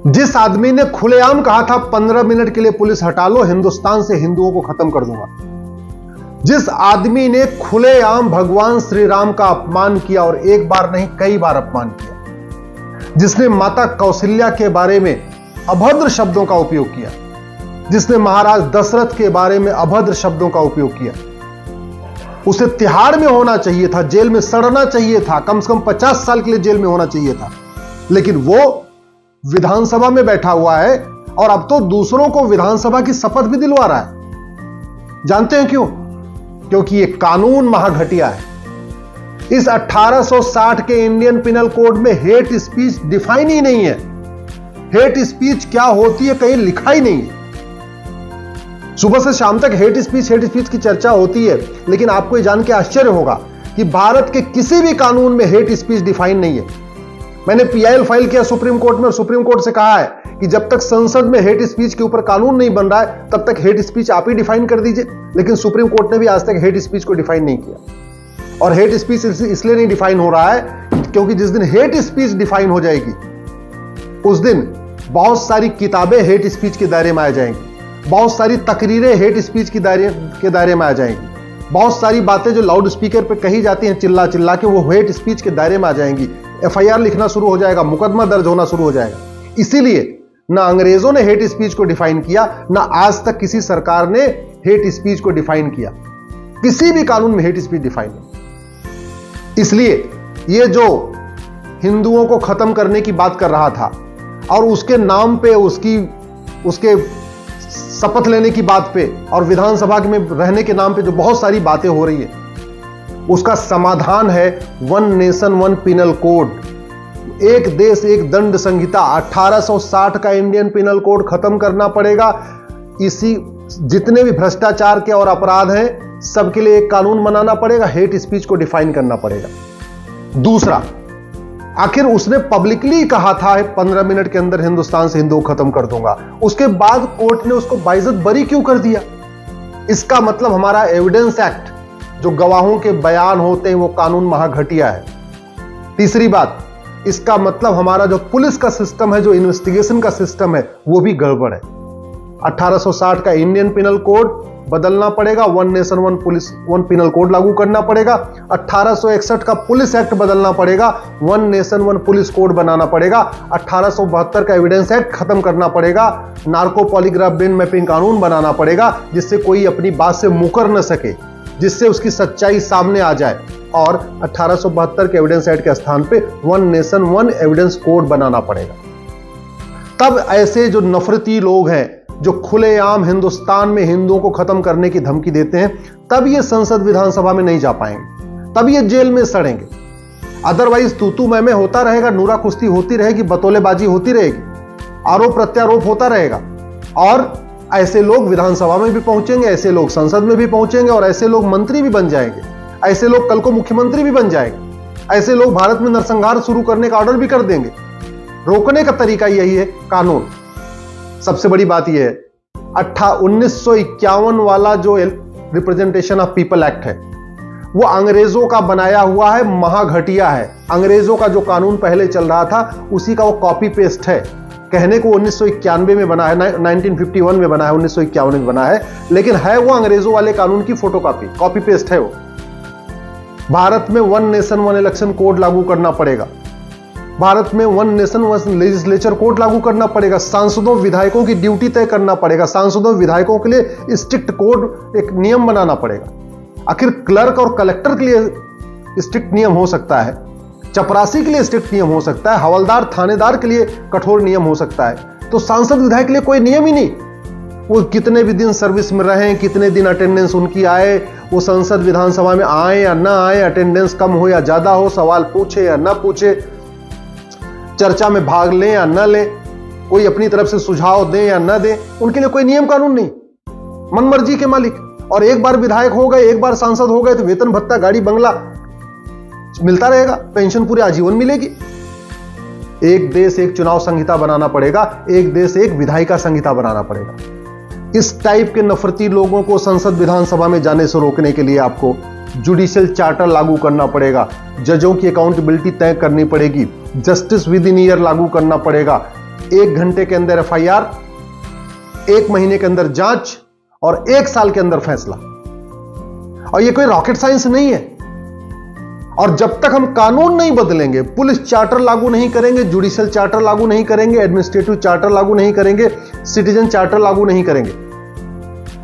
जिस आदमी ने खुलेआम कहा था 15 मिनट के लिए पुलिस हटा लो, हिंदुस्तान से हिंदुओं को खत्म कर दूंगा, जिस आदमी ने खुलेआम भगवान श्री राम का अपमान किया और एक बार नहीं कई बार अपमान किया, जिसने माता कौशल्या के बारे में अभद्र शब्दों का उपयोग किया, जिसने महाराज दशरथ के बारे में अभद्र शब्दों का उपयोग किया, उसे तिहाड़ में होना चाहिए था, जेल में सड़ना चाहिए था, कम से कम 50 साल के लिए जेल में होना चाहिए था। लेकिन वो विधानसभा में बैठा हुआ है और अब तो दूसरों को विधानसभा की शपथ भी दिलवा रहा है। जानते हैं क्यों? क्योंकि ये कानून महाघटिया है। इस 1860 के इंडियन पिनल कोड में हेट स्पीच डिफाइन ही नहीं है। हेट स्पीच क्या होती है कहीं लिखा ही नहीं है। सुबह से शाम तक हेट स्पीच की चर्चा होती है, लेकिन आपको ये जान के आश्चर्य होगा कि भारत के किसी भी कानून में हेट स्पीच डिफाइन नहीं है। मैंने पीआईएल फाइल किया सुप्रीम कोर्ट में और सुप्रीम कोर्ट से कहा है कि जब तक संसद में हेट स्पीच के ऊपर कानून नहीं बन रहा है तब तक हेट स्पीच आप ही डिफाइन कर दीजिए। लेकिन सुप्रीम कोर्ट ने भी आज तक हेट स्पीच को डिफाइन नहीं किया। और हेट स्पीच इसलिए नहीं डिफाइन हो रहा है क्योंकि जिस दिन हेट स्पीच डिफाइन हो जाएगी उस दिन बहुत सारी किताबें हेट स्पीच के दायरे में आ जाएंगी, बहुत सारी तकरीरें हेट स्पीच के दायरे में आ जाएंगी, बहुत सारी बातें जो लाउड स्पीकर पे कही जाती हैं चिल्ला चिल्ला के, वो हेट स्पीच के दायरे में आ जाएंगी। एफआईआर लिखना शुरू हो जाएगा, मुकदमा दर्ज होना शुरू हो जाएगा। इसीलिए ना अंग्रेजों ने हेट स्पीच को डिफाइन किया, ना आज तक किसी सरकार ने हेट स्पीच को डिफाइन किया। किसी भी कानून में हेट स्पीच डिफाइन नहीं। इसलिए ये जो हिंदुओं को खत्म करने की बात कर रहा था और उसके नाम पे उसके शपथ लेने की बात पे और विधानसभा में रहने के नाम पे जो बहुत सारी बातें हो रही है, उसका समाधान है one nation one penal code, एक देश एक दंड संहिता। 1860 का इंडियन पिनल कोड खत्म करना पड़ेगा। इसी जितने भी भ्रष्टाचार के और अपराध हैं सबके लिए एक कानून बनाना पड़ेगा, हेट स्पीच को डिफाइन करना पड़ेगा। दूसरा, आखिर उसने पब्लिकली कहा था 15 मिनट के अंदर हिंदुस्तान से हिंदुओं खत्म कर दूंगा, उसके बाद कोर्ट ने उसको बाइज्जत बरी क्यों कर दिया? इसका मतलब हमारा एविडेंस एक्ट, जो गवाहों के बयान होते हैं, वो कानून महाघटिया है। तीसरी बात, इसका मतलब हमारा जो पुलिस का सिस्टम है, जो इन्वेस्टिगेशन का सिस्टम है, वो भी गड़बड़ है। 1860 का इंडियन पिनल कोड बदलना पड़ेगा, one nation one penal code लागू करना पड़ेगा। 1861 का पुलिस एक्ट बदलना पड़ेगा, one nation one police code बनाना पड़ेगा। 1872 का एविडेंस एक्ट खत्म करना पड़ेगा, नार्को पॉलीग्राफ ब्रेन मैपिंग कानून बनाना पड़ेगा, जिससे कोई अपनी बात से मुकर न सके, जिससे उसकी सच्चाई सामने आ जाए। और 1872 के एविडेंस एक्ट के स्थान पे one nation one evidence code बनाना पड़ेगा। तब ऐसे जो नफरती लोग हैं, जो खुलेआम हिंदुस्तान में हिंदुओं को खत्म करने की धमकी देते हैं, तब ये संसद विधानसभा में नहीं जा पाएंगे, तब ये जेल में सड़ेंगे। अदरवाइज तूतू मैमे होता रहेगा, नूरा कुश्ती होती रहेगी, बतौलेबाजी होती रहेगी, आरोप प्रत्यारोप होता रहेगा। और ऐसे लोग विधानसभा में भी पहुंचेंगे, ऐसे लोग संसद में भी पहुंचेंगे और ऐसे लोग मंत्री भी बन जाएंगे, ऐसे लोग कल को मुख्यमंत्री भी बन जाएंगे, ऐसे लोग भारत में नरसंहार शुरू करने का ऑर्डर भी कर देंगे। रोकने का तरीका यही है, कानून। सबसे बड़ी बात यह है 1951 वाला जो रिप्रेजेंटेशन ऑफ पीपल एक्ट है, वो अंग्रेजों का बनाया हुआ है, महाघटिया है। अंग्रेजों का जो कानून पहले चल रहा था उसी का वो कॉपी पेस्ट है। कहने को 1991 में बना है, 1951 में बना है, 1951 में बना है, लेकिन है वो अंग्रेजों वाले कानून की फोटोकॉपी, कॉपी पेस्ट है वो। भारत में one nation one election code लागू करना पड़ेगा, भारत में one nation one legislature code लागू करना पड़ेगा, सांसदों विधायकों की ड्यूटी तय करना पड़ेगा, सांसदों विधायकों के लिए स्ट्रिक्ट कोड, एक नियम बनाना पड़ेगा। आखिर क्लर्क और कलेक्टर के लिए स्ट्रिक्ट नियम हो सकता है, चपरासी के लिए स्ट्रिक्ट नियम हो सकता है, हवलदार थानेदार के लिए कठोर नियम हो सकता है, तो सांसद विधायक के लिए कोई नियम ही नहीं। वो कितने भी दिन सर्विस में रहें, कितने दिन अटेंडेंस उनकी आए, वो संसद विधानसभा में आए या ना आए, अटेंडेंस कम हो या ज्यादा हो, सवाल पूछे या ना पूछे, चर्चा में भाग लें या न लें, कोई अपनी तरफ से सुझाव दें या न दें, उनके लिए कोई नियम कानून नहीं, मनमर्जी के मालिक। और एक बार विधायक हो गए, एक बार सांसद हो गए तो वेतन भत्ता, गाड़ी बंगला मिलता रहेगा, पेंशन पूरे आजीवन मिलेगी। एक देश एक चुनाव संहिता बनाना पड़ेगा, एक देश एक विधायिका संहिता बनाना पड़ेगा। इस टाइप के नफरती लोगों को संसद विधानसभा में जाने से रोकने के लिए आपको जुडिशियल चार्टर लागू करना पड़ेगा, जजों की अकाउंटेबिलिटी तय करनी पड़ेगी, जस्टिस विद इन ईयर लागू करना पड़ेगा, 1 घंटे के अंदर एफआईआर, 1 महीने के अंदर जांच और 1 साल के अंदर फैसला। और यह कोई रॉकेट साइंस नहीं है। और जब तक हम कानून नहीं बदलेंगे, पुलिस चार्टर लागू नहीं करेंगे, जुडिशियल चार्टर लागू नहीं करेंगे, एडमिनिस्ट्रेटिव चार्टर लागू नहीं करेंगे, सिटीजन चार्टर लागू नहीं करेंगे,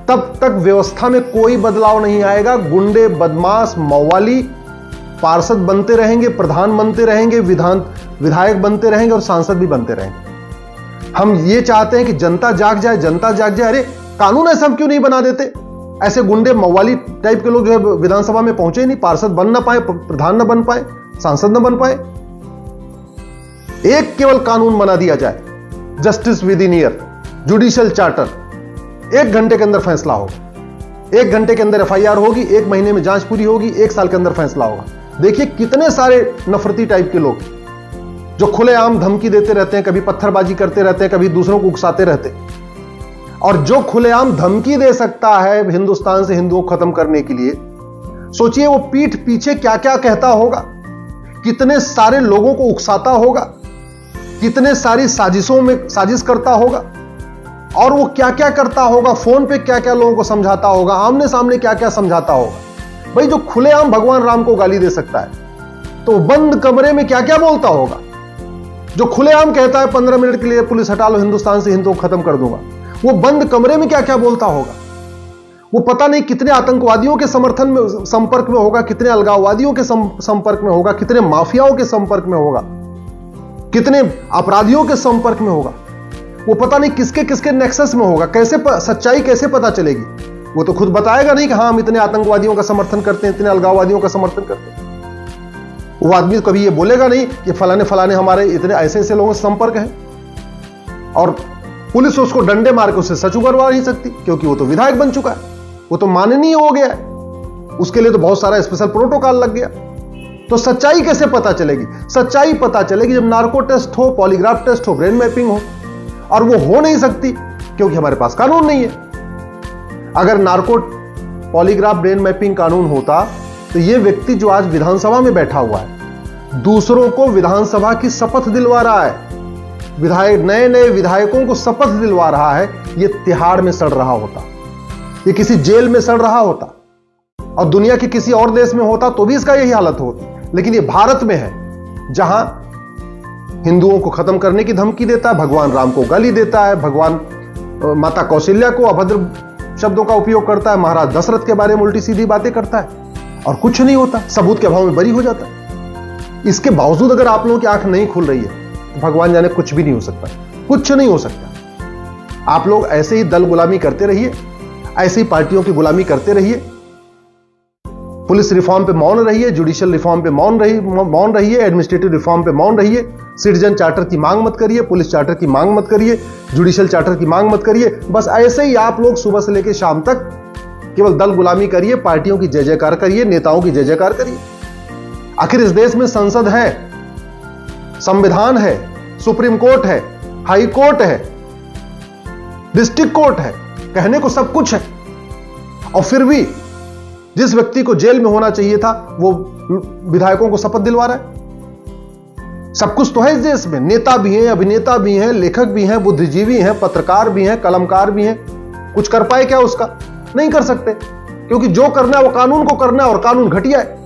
तब तक व्यवस्था में कोई बदलाव नहीं आएगा। गुंडे, बदमाश, मौवाली पार्षद बनते रहेंगे, प्रधान बनते रहेंगे, विधायक बनते रहेंगे और सांसद भी बनते रहेंगे। हम ये चाहते हैं कि जनता जाग जाए, जनता जाग जाए। अरे कानून ऐसा हम क्यों नहीं बना देते? ऐसे गुंडे, मौवाली टाइप के लोग जो है विधानसभा में पहुंचे ही नहीं, पार्षद बन ना पाए, प्रधान ना बन पाए, सांसद ना बन पाए। एक केवल कानून बना दिया जाए, justice with in year, judicial charter. 1 घंटे के अंदर फैसला होगा, 1 घंटे के अंदर एफआईआर होगी, 1 महीने में जांच पूरी होगी, 1 साल के अंदर फैसला होगा। देखिए कितने सारे नफरती टाइप के लोग जो खुलेआम धमकी देते रहते हैं, कभी पत्थरबाजी करते रहते हैं, कभी दूसरों को उकसाते रहते हैं। और जो खुलेआम धमकी दे सकता है हिंदुस्तान से हिंदुओं को खत्म करने के लिए, सोचिए वो पीठ पीछे क्या क्या कहता होगा, कितने सारे लोगों को उकसाता होगा, कितने सारी साजिशों में साजिश करता होगा, और वो क्या क्या करता होगा, फोन पे क्या क्या लोगों को समझाता होगा, आमने सामने क्या क्या समझाता होगा। भाई जो खुलेआम भगवान राम को गाली दे सकता है, तो बंद कमरे में क्या क्या बोलता होगा। जो खुलेआम कहता है 15 मिनट के लिए पुलिस हटा लो, हिंदुस्तान से हिंदुओं को खत्म कर दूंगा, वो बंद कमरे में क्या क्या बोलता होगा। वो पता नहीं कितने आतंकवादियों के समर्थन में, संपर्क में होगा, कितने अलगाववादियों के संपर्क में होगा, कितने माफियाओं के संपर्क में होगा, कितने अपराधियों के संपर्क में होगा। वो पता नहीं किसके किसके नेक्सस में होगा। कैसे सच्चाई कैसे पता चलेगी? वो तो खुद बताएगा नहीं कि हाँ हम इतने आतंकवादियों का समर्थन करते हैं, इतने अलगाववादियों का समर्थन करते हैं। वो आदमी कभी ये बोलेगा नहीं कि फलाने फलाने हमारे इतने ऐसे ऐसे लोगों से संपर्क है। और पुलिस उसको डंडे मार के उससे सच उगरवा नहीं सकती, क्योंकि वो तो विधायक बन चुका है, वो तो माननीय हो गया है। उसके लिए तो बहुत सारा स्पेशल प्रोटोकॉल लग गया। तो सच्चाई कैसे पता चलेगी? सच्चाई पता चलेगी जब नार्को टेस्ट हो, पॉलीग्राफ टेस्ट हो, ब्रेन मैपिंग हो। और वो हो नहीं सकती क्योंकि हमारे पास कानून नहीं है। अगर नार्को, पॉलीग्राफ, ब्रेन मैपिंग कानून होता तो ये व्यक्ति जो आज विधानसभा में बैठा हुआ है, दूसरों को विधानसभा की शपथ दिलवा रहा है, विधायक, नए नए विधायकों को शपथ दिलवा रहा है, ये तिहाड़ में सड़ रहा होता, ये किसी जेल में सड़ रहा होता, और दुनिया के किसी और देश में होता तो भी इसका यही हालत होती। लेकिन ये भारत में है, जहां हिंदुओं को खत्म करने की धमकी देता है, भगवान राम को गाली देता है, भगवान माता कौशल्या को अभद्र शब्दों का उपयोग करता है, महाराज दशरथ के बारे में उल्टी सीधी बातें करता है, और कुछ नहीं होता, सबूत के अभाव में बरी हो जाता है। इसके बावजूद अगर आप लोगों की आंख नहीं खुल रही है तो भगवान जाने कुछ भी नहीं हो सकता, कुछ नहीं हो सकता। आप लोग ऐसे ही दल गुलामी करते रहिए, ऐसे ही पार्टियों की गुलामी करते रहिए, पुलिस रिफॉर्म पे मौन रहिए, जुडिशियल रिफॉर्म पे मौन रहिए, एडमिनिस्ट्रेटिव रिफॉर्म पे मौन रहिए, सिटीजन चार्टर की मांग मत करिए, पुलिस चार्टर की मांग मत करिए, जुडिशियल चार्टर की मांग मत करिए। बस ऐसे ही आप लोग सुबह से लेकर शाम तक केवल दल गुलामी करिए, पार्टियों की जय जयकार करिए, नेताओं की जय जयकार करिए। आखिर इस देश में संसद है, संविधान है, सुप्रीम कोर्ट है, हाई कोर्ट है, डिस्ट्रिक्ट कोर्ट है, कहने को सब कुछ है, और फिर भी जिस व्यक्ति को जेल में होना चाहिए था वो विधायकों को शपथ दिलवा रहा है। सब कुछ तो है इस देश में, नेता भी हैं, अभिनेता भी हैं, लेखक भी हैं, बुद्धिजीवी हैं, पत्रकार भी हैं, कलमकार भी हैं। कुछ कर पाए क्या उसका? नहीं कर सकते, क्योंकि जो करना है वो कानून को करना है, और कानून घटिया है।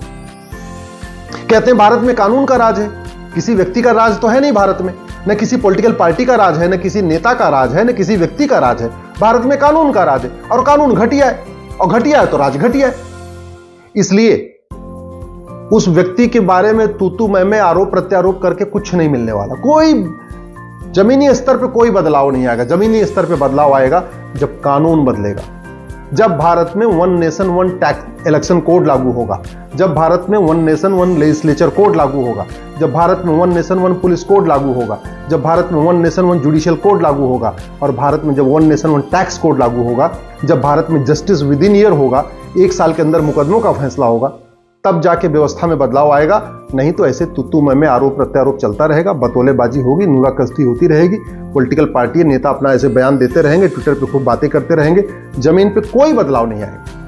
कहते हैं भारत में कानून का राज है, किसी व्यक्ति का राज तो है नहीं भारत में, न किसी पॉलिटिकल पार्टी का राज है, न किसी नेता का राज है, न किसी व्यक्ति का राज है। भारत में कानून का राज है, और कानून घटिया है, और घटिया है तो राज घटिया है। इसलिए उस व्यक्ति के बारे में तू मैं आरोप प्रत्यारोप करके कुछ नहीं मिलने वाला। कोई जमीनी स्तर पे कोई बदलाव नहीं आएगा। जमीनी स्तर पे बदलाव आएगा जब कानून बदलेगा, जब भारत में 1 नेशन 1 टैक्स इलेक्शन कोड लागू होगा, जब भारत में 1 नेशन 1 लेजिस्लेचर कोड लागू होगा, जब भारत में 1 नेशन 1 पुलिस कोड लागू होगा, जब भारत में 1 नेशन 1 जुडिशियल कोड लागू होगा, और भारत में जब 1 नेशन 1 टैक्स कोड लागू होगा, जब भारत में जस्टिस विद इन ईयर होगा, 1 साल के अंदर मुकदमों का फैसला होगा, तब जाके व्यवस्था में बदलाव आएगा। नहीं तो ऐसे तू मैं आरोप प्रत्यारोप चलता रहेगा, बतौलेबाजी होगी, नुराकस्ती होती रहेगी, पॉलिटिकल पार्टी नेता अपना ऐसे बयान देते रहेंगे, ट्विटर पे खूब बातें करते रहेंगे, जमीन पे कोई बदलाव नहीं आएगा।